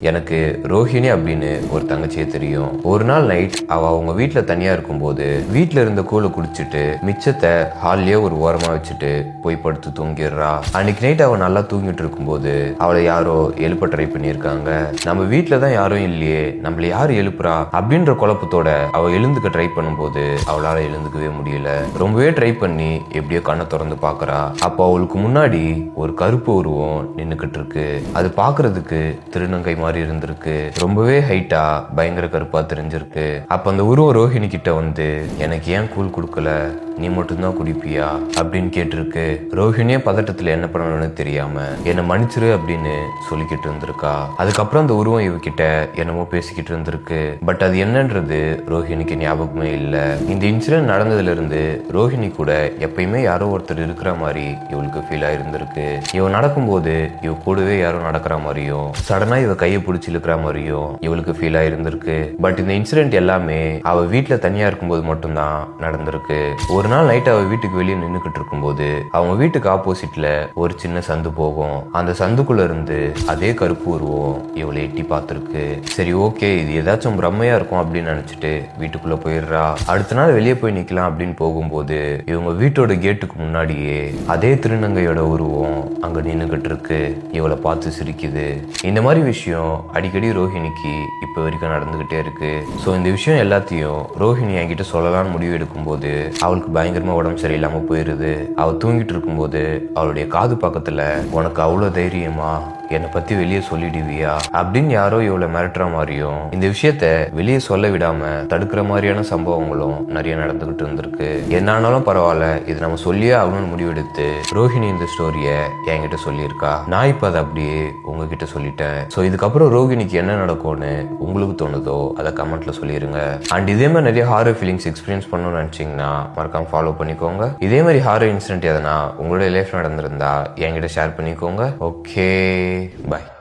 எனக்கு ரோஹிணி அப்படின்னு ஒரு தங்கச்சியே தெரியும். ஒரு நாள் நைட் அவ அவங்க வீட்டுல தனியா இருக்கும்போது வீட்டுல இருந்த கூழை குடிச்சிட்டு மிச்சத்தை ஹால்லயே ஒரு ஓரமா வச்சுட்டு போய் படுத்து தூங்கிடுறா. அன்னைக்கு நைட் அவ நல்லா தூங்கிட்டு இருக்கும்போது அவளை யாரோ எழுப்ப ட்ரை பண்ணிருக்காங்க. நம்ம வீட்டுல தான் யாரும் இல்லையே, நம்மள யாரு எழுப்புறா அப்படின்ற குழப்பத்தோட அவ எழுந்துக்க ட்ரை பண்ணும்போது அவளால எழுந்துக்கவே முடியல. ரொம்பவே ட்ரை பண்ணி எப்படியோ கண்ணை திறந்து பாக்குறா. அப்ப அவளுக்கு முன்னாடி ஒரு கருப்பு உருவம் நின்னுக்கிட்டு இருக்கு. அது பாக்குறதுக்கு திருநங்கை மாதிரி இருந்திருக்கு. ரொம்பவே ஹைட்டா பயங்கர கருப்பா தெரிஞ்சிருக்கு. அப்ப அந்த உருவம் ரோஹிணி கிட்ட வந்து, எனக்கு ஏன் கூழ் கொடுக்கல, நீ மட்டும்தான் குடிப்பியா அப்படின்னு கேட்டிருக்கு. ரோஹிணியே பதட்டத்துல என்ன பண்ணணும்னு தெரியாம என்னை மன்னிச்சிரு அப்படின்னு சொல்லிக்கிட்டு இருந்திருக்கா. அதுக்கப்புறம் அந்த உருவம் இவகிட்ட என்னமோ பேசிக்கிட்டு இருந்திருக்கு. பட் அது என்னன்றது ரோஹிணிக்கு ஞாபகமே இல்ல. இந்த இன்சிடென்ட் நடந்ததுல இருந்து ரோஹிணி கூட எப்பயுமே யாரோ ஒருத்தர் இருக்கிற மாதிரி இவளுக்கு ஃபீல் ஆயிருந்திருக்கு. இவ நடக்கும்போது இவ கூடவே யாரோ நடக்கிற மாதிரியும் சடனா இவ கையை பிடிச்சி இழுக்கிற மாதிரியும் இவளுக்கு ஃபீல் ஆயிருந்திருக்கு. பட் இந்த இன்சிடென்ட் எல்லாமே அவ வீட்டுல தனியா இருக்கும்போது மட்டும்தான் நடந்திருக்கு. ஒரு நாள் நைட் அவ வீட்டுக்கு வெளியே நின்னுக்கிட்டு இருக்கும்போது அவங்க வீட்டுக்கு ஆப்போசிட்ல ஒரு சின்ன சந்து போகும். அந்த சந்துக்குள்ள இருந்து அதே கருப்பு உருவம் இவளை எட்டி பார்த்திருக்கு. சரி ஓகே, இது ஏதாச்சும் பிரம்மையா இருக்கும் அப்படின்னு நினைச்சிட்டு வீட்டுக்குள்ள போயிடுறா. அடுத்த நாள் வெளியே போய் நிக்கலாம் அப்படின்னு போகும்போது இவங்க வீட்டோட கேட்டுக்கு முன்னாடியே அதே திருநங்கையோட உருவம் அங்க நின்னுகிட்டு இருக்கு. இவளை பார்த்து சிரிக்குது. இந்த மாதிரி விஷயம் அடிக்கடி ரோஹிணிக்கு இப்ப வரைக்கும் நடந்துகிட்டே இருக்கு. சோ இந்த விஷயம் எல்லாத்தையும் ரோஹிணி என்கிட்ட சொல்லலாம்னு முடிவு எடுக்கும் போது அவளுக்கு பயங்கரமா உடம்பு சரியில்லாம போயிருது. அவ தூங்கிட்டு இருக்கும்போது அவளுடைய காது பக்கத்துல, உனக்கு அவ்வளவு தைரியமா என்னை பத்தி வெளியே சொல்லிடுவியா அப்படின்னு யாரோ இவ்வளவு மிரட்டுற மாதிரியும் இந்த விஷயத்த வெளியே சொல்ல விடாம தடுக்கிற மாதிரியான சம்பவங்களும் நிறைய நடந்துகிட்டு இருந்திருக்கு. என்ன ஆனாலும் பரவாயில்ல, இது நம்ம சொல்லியே ஆகணும்னு முடிவெடுத்து ரோஹிணி இந்த ஸ்டோரிய என்கிட்ட சொல்லியிருக்கா. நான் இப்ப அதை அப்படியே உங்ககிட்ட சொல்லிட்டேன். ஸோ இதுக்கப்புறம் ரோஹிணிக்கு என்ன நடக்கும்னு உங்களுக்கு தோணுதோ அதை கமெண்ட்ல சொல்லிருங்க. அண்ட் இதே மாதிரி நிறைய ஹாரர் ஃபீலிங்ஸ் எக்ஸ்பீரியன்ஸ் பண்ணணும்னு நினைச்சீங்கன்னா மறக்காம ஃபாலோ பண்ணிக்கோங்க. இதே மாதிரி ஹாரர் இன்சிடென்ட் எதனா உங்களுடைய லைஃப் நடந்திருந்தா என்கிட்ட ஷேர் பண்ணிக்கோங்க. Okay, bye.